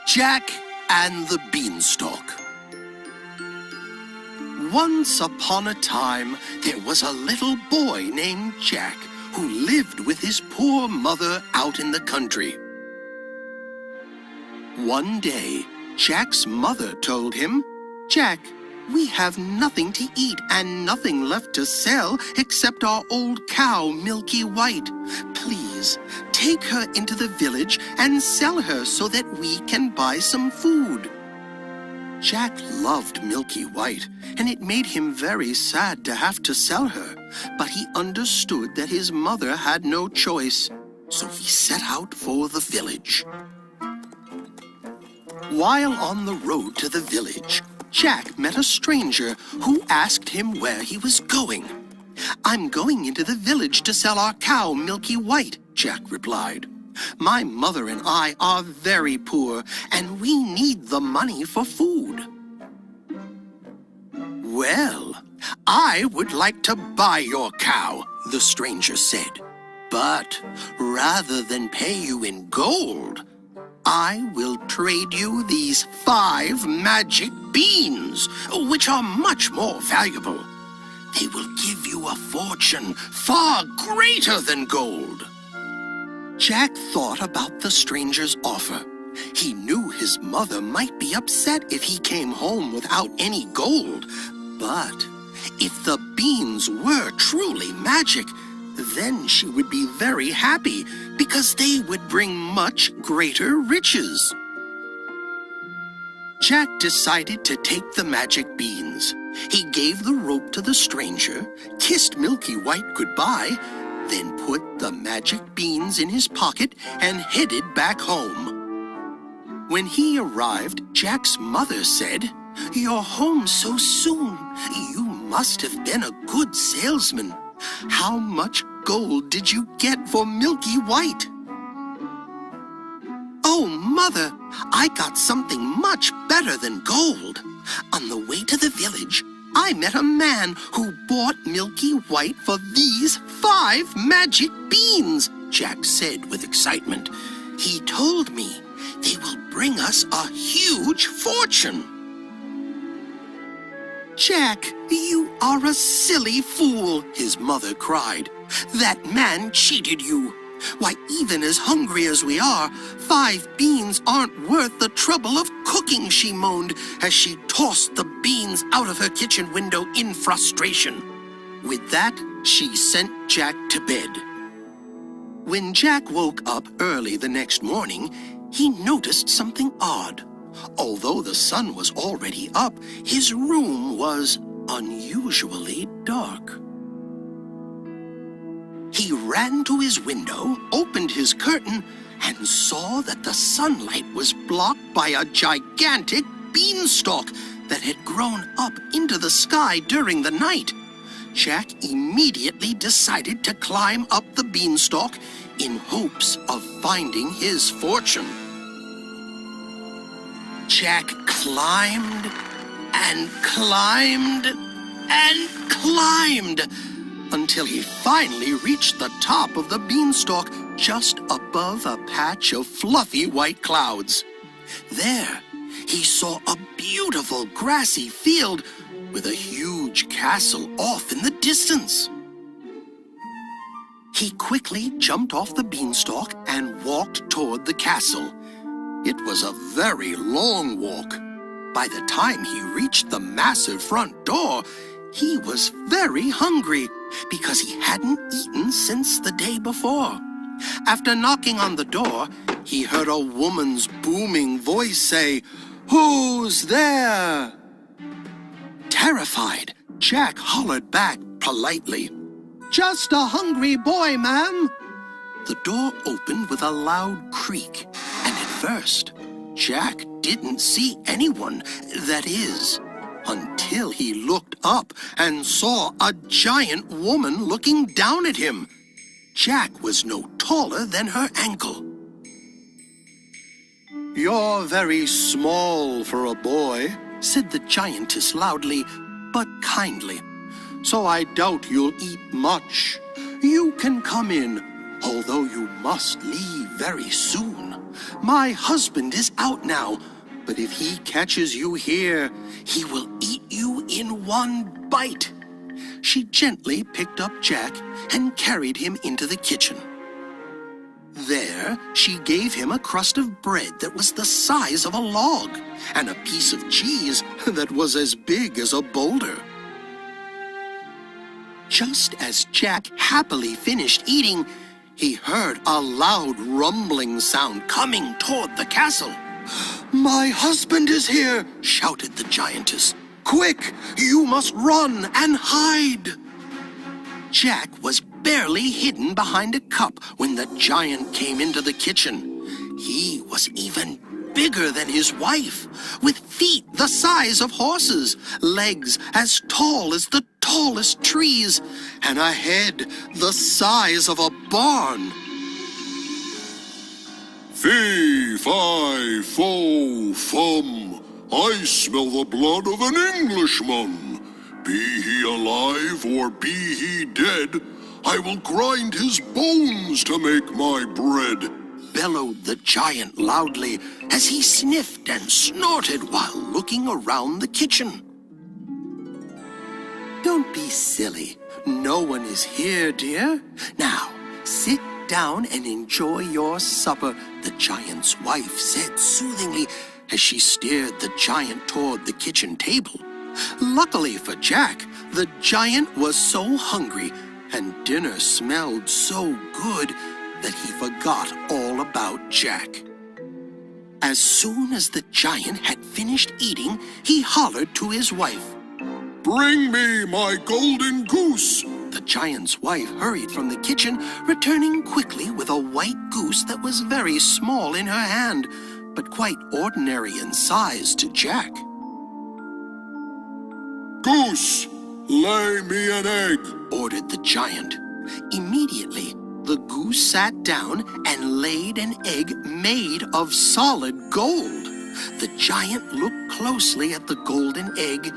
Jack and the Beanstalk. Once upon a time, there was a little boy named Jack who lived with his poor mother out in the country. One day, Jack's mother told him, "Jack, we have nothing to eat and nothing left to sell except our old cow, Milky White. Please, take her into the village and sell her so that we can buy some food." Jack loved Milky White, and it made him very sad to have to sell her, but he understood that his mother had no choice, so he set out for the village. While on the road to the village, Jack met a stranger who asked him where he was going. "I'm going into the village to sell our cow, Milky White," Jack replied. "My mother and I are very poor, and we need the money for food." "Well, I would like to buy your cow," the stranger said. "But rather than pay you in gold, I will trade you these 5 magic beans, which are much more valuable. They will give you a fortune far greater than gold." Jack thought about the stranger's offer. He knew his mother might be upset if he came home without any gold, but if the beans were truly magic, then she would be very happy because they would bring much greater riches. Jack decided to take the magic beans. He gave the rope to the stranger, kissed Milky White goodbye, then put the magic beans in his pocket and headed back home. When he arrived, Jack's mother said, "You're home so soon. You must have been a good salesman. How much gold did you get for Milky White?" "Oh, Mother, I got something much better than gold. On the way to the village, I met a man who bought Milky White for these 5 magic beans," Jack said with excitement. "He told me they will bring us a huge fortune." "Jack, you are a silly fool," his mother cried. "That man cheated you. Why, even as hungry as we are, 5 beans aren't worth the trouble of cooking," she moaned as she tossed the beans out of her kitchen window in frustration. With that, she sent Jack to bed. When Jack woke up early the next morning, he noticed something odd. Although the sun was already up, his room was unusually dark. He ran to his window, opened his curtain, and saw that the sunlight was blocked by a gigantic beanstalk that had grown up into the sky during the night. Jack immediately decided to climb up the beanstalk in hopes of finding his fortune. Jack climbed and climbed and climbed until he finally reached the top of the beanstalk just above a patch of fluffy white clouds. There, he saw a beautiful grassy field with a huge castle off in the distance. He quickly jumped off the beanstalk and walked toward the castle. It was a very long walk. By the time he reached the massive front door, he was very hungry because he hadn't eaten since the day before. After knocking on the door, he heard a woman's booming voice say, "Who's there?" Terrified, Jack hollered back politely, "Just a hungry boy, ma'am." The door opened with a loud creak, and at first, Jack didn't see anyone, that is, until he looked up and saw a giant woman looking down at him. Jack was no taller than her ankle. "You're very small for a boy," said the giantess loudly, but kindly. "So I doubt you'll eat much. You can come in. although you must leave very soon. My husband is out now, but if he catches you here, he will eat you in one bite." She gently picked up Jack and carried him into the kitchen. There, she gave him a crust of bread that was the size of a log and a piece of cheese that was as big as a boulder. Just as Jack happily finished eating, he heard a loud rumbling sound coming toward the castle. "My husband is here!" shouted the giantess. "Quick, you must run and hide!" Jack was barely hidden behind a cup when the giant came into the kitchen. He was even bigger than his wife, with feet the size of horses, legs as tall as the tallest trees, and a head the size of a barn. "Fee, fi, fo, fum, I smell the blood of an Englishman. Be he alive or be he dead, I will grind his bones to make my bread," bellowed the giant loudly as he sniffed and snorted while looking around the kitchen. "Don't be silly. No one is here, dear. Now, sit down and enjoy your supper," the giant's wife said soothingly as she steered the giant toward the kitchen table. Luckily for Jack, the giant was so hungry and dinner smelled so good that he forgot all about Jack. As soon as the giant had finished eating, he hollered to his wife. "Bring me my golden goose!" The giant's wife hurried from the kitchen, returning quickly with a white goose that was very small in her hand, but quite ordinary in size to Jack. "Goose, lay me an egg," ordered the giant. Immediately, the goose sat down and laid an egg made of solid gold. The giant looked closely at the golden egg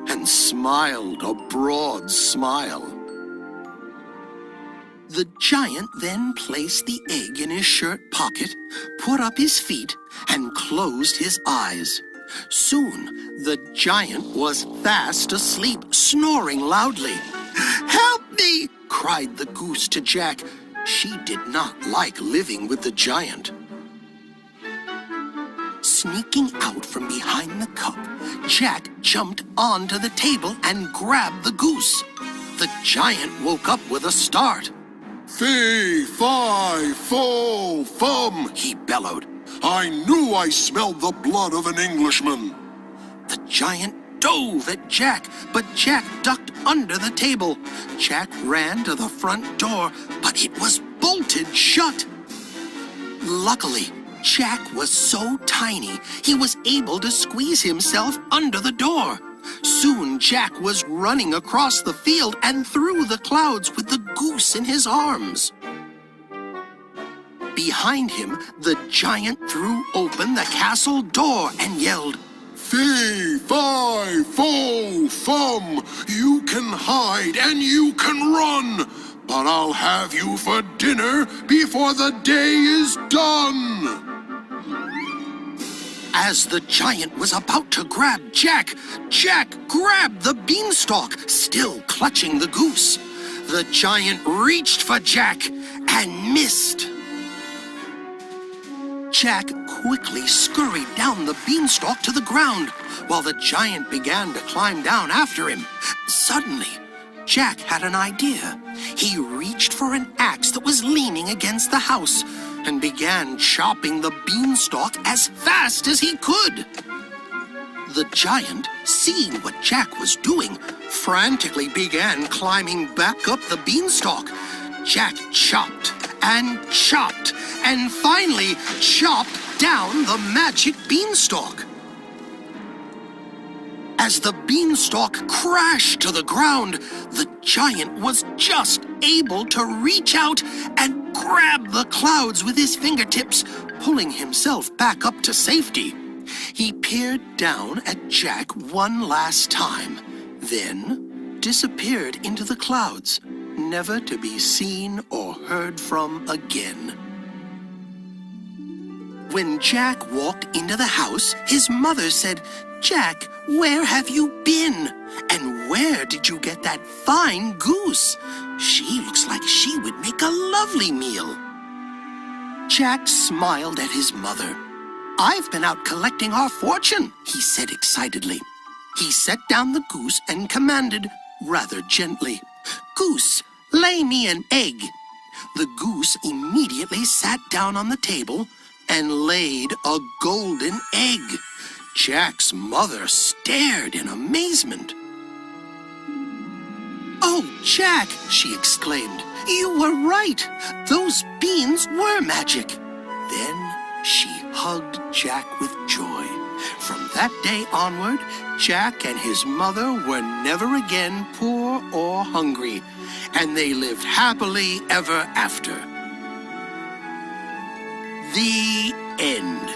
and smiled a broad smile. The giant then placed the egg in his shirt pocket, put up his feet, and closed his eyes. Soon, the giant was fast asleep, snoring loudly. "Help me!" cried the goose to Jack. She did not like living with the giant. Sneaking out from behind the cup, Jack jumped onto the table and grabbed the goose. The giant woke up with a start. "Fee, fi, fo, fum," he bellowed. "I knew I smelled the blood of an Englishman." The giant dove at Jack, but Jack ducked under the table. Jack ran to the front door, but it was bolted shut. Luckily, Jack was so tiny, he was able to squeeze himself under the door. Soon Jack was running across the field and through the clouds with the goose in his arms. Behind him, the giant threw open the castle door and yelled, "Fee, fi, fo, fum, you can hide and you can run, but I'll have you for dinner before the day is done." As the giant was about to grab Jack, Jack grabbed the beanstalk, still clutching the goose. The giant reached for Jack and missed. Jack quickly scurried down the beanstalk to the ground, while the giant began to climb down after him. Suddenly, Jack had an idea. He reached for an axe that was leaning against the house and began chopping the beanstalk as fast as he could. The giant, seeing what Jack was doing, frantically began climbing back up the beanstalk. Jack chopped and chopped and finally chopped down the magic beanstalk. As the beanstalk crashed to the ground, the giant was just able to reach out and grab the clouds with his fingertips, pulling himself back up to safety. He peered down at Jack one last time, then disappeared into the clouds, never to be seen or heard from again. When Jack walked into the house, his mother said, "Jack, where have you been? And where did you get that fine goose? She looks like she would make a lovely meal." Jack smiled at his mother. "I've been out collecting our fortune," he said excitedly. He set down the goose and commanded, rather gently, "Goose, lay me an egg." The goose immediately sat down on the table and laid a golden egg. Jack's mother stared in amazement. "Oh, Jack," she exclaimed, "you were right. Those beans were magic." Then she hugged Jack with joy. From that day onward, Jack and his mother were never again poor or hungry, and they lived happily ever after. The end.